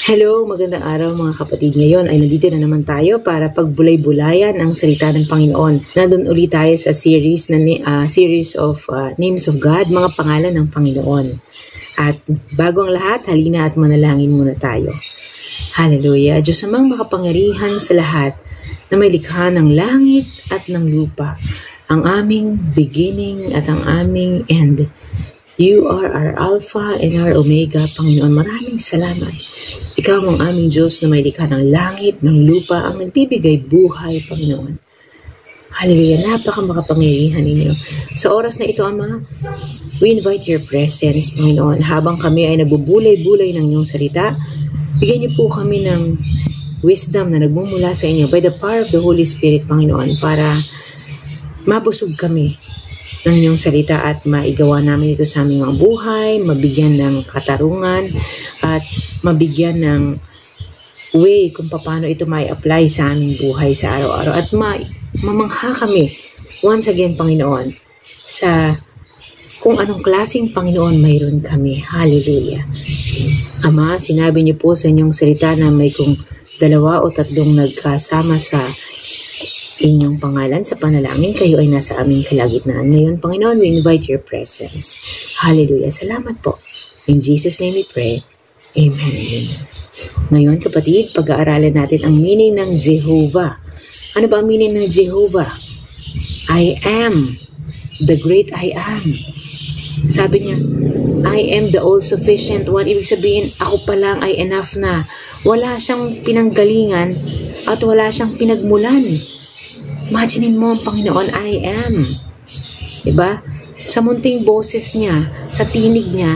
Hello, magandang araw mga kapatid. Ngayon ay nandito na naman tayo para pagbulay-bulayan ang salita ng Panginoon. Nandun ulit tayo sa series of Names of God, mga pangalan ng Panginoon. At bago ang lahat, halina at manalangin muna tayo. Hallelujah! Diyos amang makapangyarihan sa lahat na may likha ng langit at ng lupa, ang aming beginning at ang aming end. You are our Alpha and our Omega, Panginoon. Maraming salamat. Ikaw ang aming Diyos na may likha ng langit, ng lupa, ang nagbibigay buhay, Panginoon. Hallelujah. Napaka-makapangyarihan ninyo. Sa oras na ito, Ama, we invite your presence, Panginoon. Habang kami ay nagbubulay-bulay ng inyong salita, bigyan niyo po kami ng wisdom na nagmumula sa inyo by the power of the Holy Spirit, Panginoon, para mabusog kami ng inyong salita at maigawa namin ito sa aming mga buhay, mabigyan ng katarungan at mabigyan ng way kung paano ito may apply sa aming buhay sa araw-araw at mamangha kami once again, Panginoon, sa kung anong klaseng Panginoon mayroon kami. Hallelujah. Ama, sinabi niyo po sa inyong salita na may kung 2 o 3 nagkasama sa inyong pangalan sa panalangin, kayo ay nasa aming kalagitnaan. Ngayon, Panginoon, we invite your presence. Hallelujah. Salamat po. In Jesus' name we pray. Amen. Amen. Ngayon, kapatid, pag-aaralan natin ang meaning ng Jehovah. Ano ba ang meaning ng Jehovah? I am the great I am. Sabi niya, I am the all-sufficient one. Ibig sabihin, ako pa lang ay enough na. Wala siyang pinanggalingan at wala siyang pinagmulan. Imaginin mo ang Panginoon, I am. Diba? Sa munting boses niya, sa tinig niya,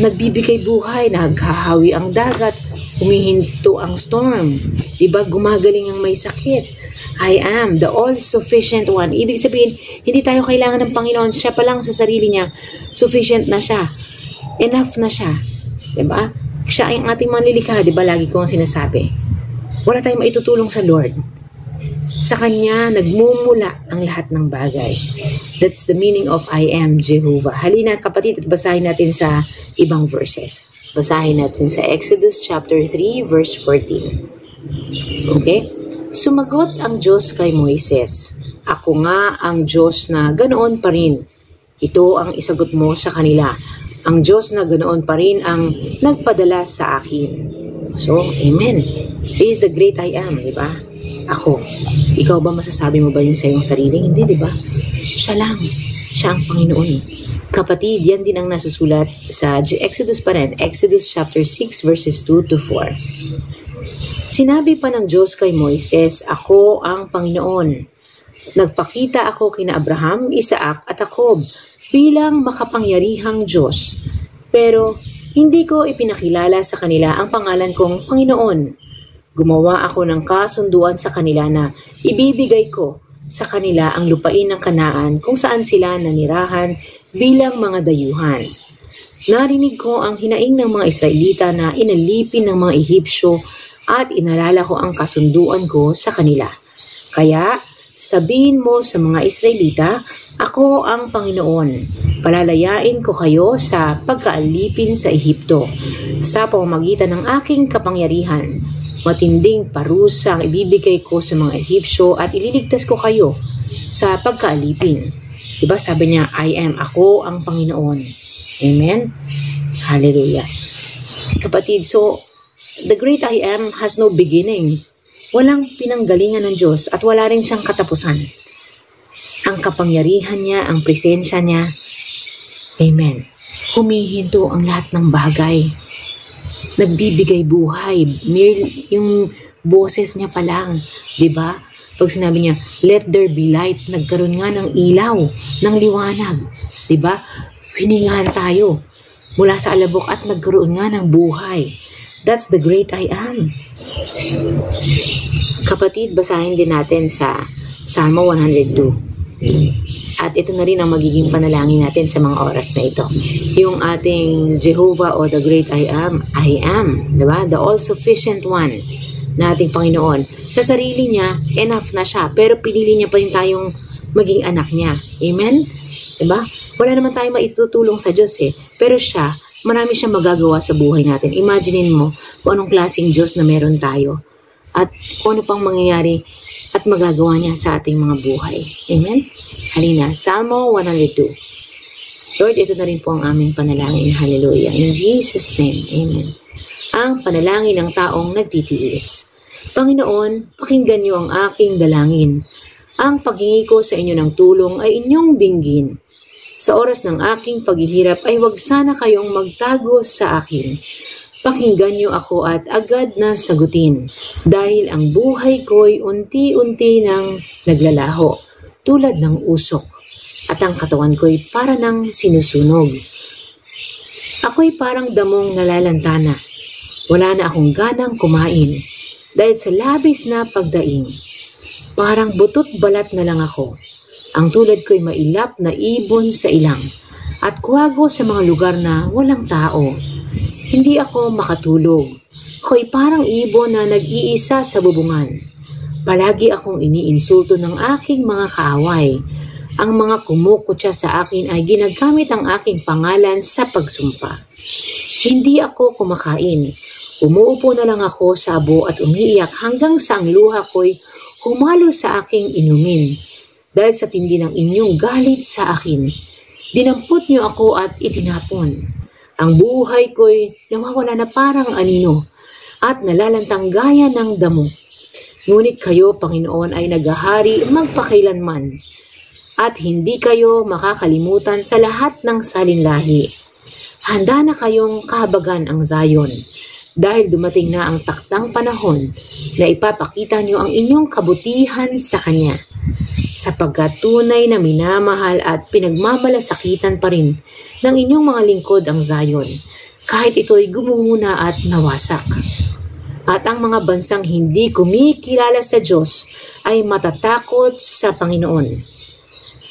nagbibigay buhay, naghahawi ang dagat, humihinto ang storm. Diba? Gumagaling ang may sakit. I am the all-sufficient one. Ibig sabihin, hindi tayo kailangan ng Panginoon. Siya pa lang sa sarili niya, sufficient na siya. Enough na siya. Diba? Siya ay ang ating manlilikha. Diba? Lagi ko ang sinasabi. Wala tayong maitutulong sa Lord. Sa Kanya, nagmumula ang lahat ng bagay. That's the meaning of I am Jehovah. Halina kapatid at basahin natin sa ibang verses. Basahin natin sa Exodus chapter 3 verse 14. Okay? Sumagot ang Diyos kay Moises, ako nga ang Diyos na ganoon pa rin. Ito ang isagot mo sa kanila. Ang Diyos na ganoon pa rin ang nagpadala sa akin. So, amen. He is the great I am, di ba? Ako. Ikaw ba masasabi mo ba yun sa iyong sarili? Hindi, di ba? Siya lang. Siya ang Panginoon. Kapatid, yan din ang nasusulat sa Exodus pa rin. Exodus chapter 6 verses 2 to 4. Sinabi pa ng Diyos kay Moises, ako ang Panginoon. Nagpakita ako kina Abraham, Isaac at Jacob bilang makapangyarihang Diyos. Pero hindi ko ipinakilala sa kanila ang pangalan kong Panginoon. Gumawa ako ng kasunduan sa kanila na ibibigay ko sa kanila ang lupain ng Kanaan kung saan sila nanirahan bilang mga dayuhan. Narinig ko ang hinaing ng mga Israelita na inalipin ng mga Ehipsyo at inalala ko ang kasunduan ko sa kanila. Kaya sabihin mo sa mga Israelita, ako ang Panginoon. Palalayain ko kayo sa pagkaalipin sa Ehipto sa pamamagitan ng aking kapangyarihan. Matinding parusa ang ibibigay ko sa mga Ehipsyo at ililigtas ko kayo sa pagkaalipin. Diba sabi niya, I am, ako ang Panginoon. Amen? Hallelujah. Kapatid, so, the great I am has no beginning. Walang pinanggalingan ng Diyos at wala rin siyang katapusan. Ang kapangyarihan niya, ang presensya niya, amen, humihinto ang lahat ng bagay. Nagbibigay buhay. Yung boses niya pa lang. Diba? Pag sinabi niya, let there be light, nagkaroon nga ng ilaw, ng liwanag. Diba? Hiningahan tayo mula sa alabok at nagkaroon nga ng buhay. That's the great I am. Kapatid, basahin din natin sa Salmo 102. At ito na rin ang magiging panalangin natin sa mga oras na ito. Yung ating Jehovah o the great I am, diba? The all-sufficient one na ating Panginoon. Sa sarili niya, enough na siya. Pero pinili niya pa rin tayong maging anak niya. Amen? Diba? Wala naman tayong maitutulong sa Diyos eh. Pero siya, marami siyang magagawa sa buhay natin. Imaginein mo kung anong klaseng Diyos na meron tayo at kung ano pang mangyayari at magagawa niya sa ating mga buhay. Amen? Halina, Salmo 102. Lord, ito na rin po ang aming panalangin. Hallelujah. In Jesus' name, amen. Ang panalangin ng taong nagtitiis. Panginoon, pakinggan niyo ang aking dalangin. Ang paghingi ko sa inyo ng tulong ay inyong dinggin. Sa oras ng aking paghihirap ay wag sana kayong magtago sa akin. Pakinggan niyo ako at agad na sagutin. Dahil ang buhay ko'y unti-unti nang naglalaho, tulad ng usok. At ang katawan ko'y para ng sinusunog. Ako'y parang damong nalalantana. Wala na akong ganang kumain dahil sa labis na pagdaing. Parang butot balat na lang ako. Ang tulad ko'y mailap na ibon sa ilang at kuwago sa mga lugar na walang tao. Hindi ako makatulog. Ako'y parang ibon na nag-iisa sa bubungan. Palagi akong iniinsulto ng aking mga kaaway. Ang mga kumukutya sa akin ay ginagamit ang aking pangalan sa pagsumpa. Hindi ako kumakain. Umuupo na lang ako sa abo at umiiyak hanggang sa ang luha ko'y humalo sa aking inumin. Dahil sa tindi ng inyong galit sa akin, dinampot niyo ako at itinapon. Ang buhay ko'y nawawala na parang anino at nalalantang gaya ng damo. Ngunit kayo, Panginoon, ay naghahari magpakailanman at hindi kayo makakalimutan sa lahat ng salinlahi. Handa na kayong kahabagan ang Zion dahil dumating na ang taktang panahon na ipapakita niyo ang inyong kabutihan sa Kanya. Sapagkat tunay na minamahal at pinagmamalasakitan pa rin ng inyong mga lingkod ang Zion, kahit ito'y gumuguna at nawasak. At ang mga bansang hindi kumikilala sa Diyos ay matatakot sa Panginoon.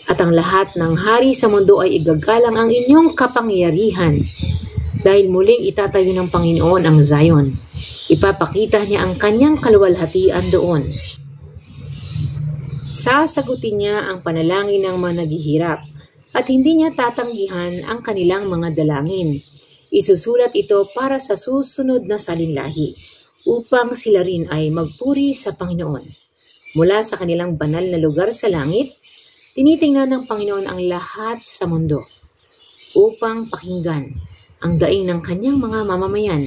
At ang lahat ng hari sa mundo ay igagalang ang inyong kapangyarihan, dahil muling itatayo ng Panginoon ang Zion. Ipapakita niya ang kanyang kaluwalhatian doon. Sasagutin niya ang panalangin ng mga naghihirap at hindi niya tatanggihan ang kanilang mga dalangin. Isusulat ito para sa susunod na salinlahi upang sila rin ay magpuri sa Panginoon. Mula sa kanilang banal na lugar sa langit, tinitingnan ng Panginoon ang lahat sa mundo upang pakinggan ang daing ng kanyang mga mamamayan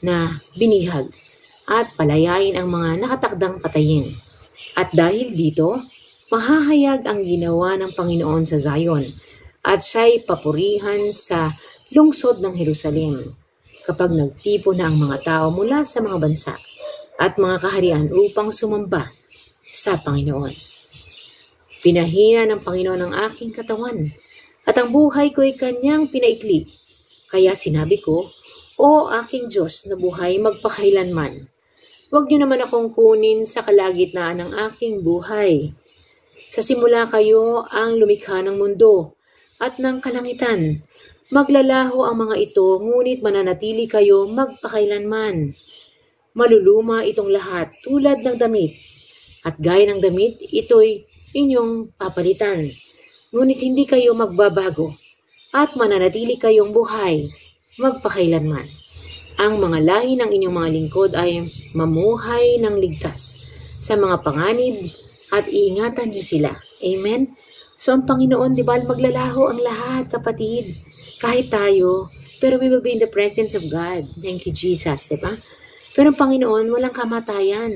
na binihag at palayain ang mga nakatakdang patayin. At dahil dito, mahahayag ang ginawa ng Panginoon sa Zion at siya'y papurihan sa lungsod ng Jerusalem kapag nagtipo na ang mga tao mula sa mga bansa at mga kaharian upang sumamba sa Panginoon. Pinahina ng Panginoon ang aking katawan at ang buhay ko'y kanyang pinaikli. Kaya sinabi ko, O aking Diyos na buhay magpakailanman, huwag niyo naman akong kunin sa kalagitnaan ng aking buhay. Sa simula kayo ang lumikha ng mundo at ng kalangitan. Maglalaho ang mga ito, ngunit mananatili kayo magpakailanman. Maluluma itong lahat tulad ng damit, at gaya ng damit, ito'y inyong papalitan. Ngunit hindi kayo magbabago, at mananatili kayong buhay magpakailanman. Ang mga lahi ng inyong mga lingkod ay mamuhay ng ligtas sa mga panganib at iingatan niyo sila. Amen? So ang Panginoon, di ba, maglalaho ang lahat, kapatid. Kahit tayo, pero we will be in the presence of God. Thank you, Jesus, di ba? Pero ang Panginoon, walang kamatayan.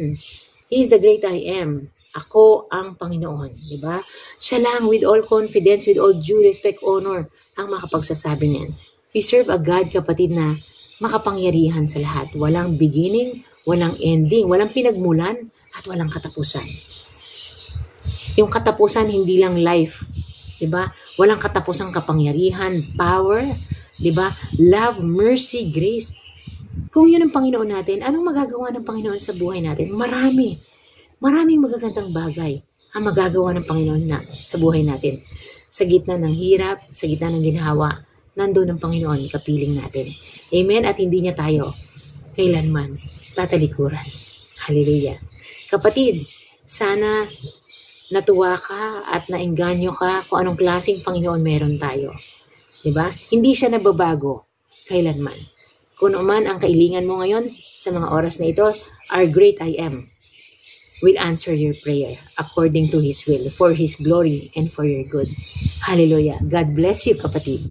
He is the great I am. Ako ang Panginoon, di ba? Siya lang, with all confidence, with all due respect, honor, ang makapagsasabi niyan. We serve a God, kapatid, na makapangyarihan sa lahat. Walang beginning, walang ending, walang pinagmulan, at walang katapusan. Yung katapusan, hindi lang life. Diba? Walang katapusang kapangyarihan, power, diba? Love, mercy, grace. Kung yun ang Panginoon natin, anong magagawa ng Panginoon sa buhay natin? Marami. Maraming magagandang bagay ang magagawa ng Panginoon na sa buhay natin. Sa gitna ng hirap, sa gitna ng ginhawa, nandoon ang Panginoon, kapiling natin. Amen? At hindi niya tayo kailanman tatalikuran. Hallelujah. Kapatid, sana natuwa ka at naengganyo ka kung anong klaseng Panginoon meron tayo. Diba? Hindi siya nababago. kailanman. Kung man ang kailangan mo ngayon sa mga oras na ito, our great I am will answer your prayer according to His will, for His glory and for your good. Hallelujah. God bless you, kapatid.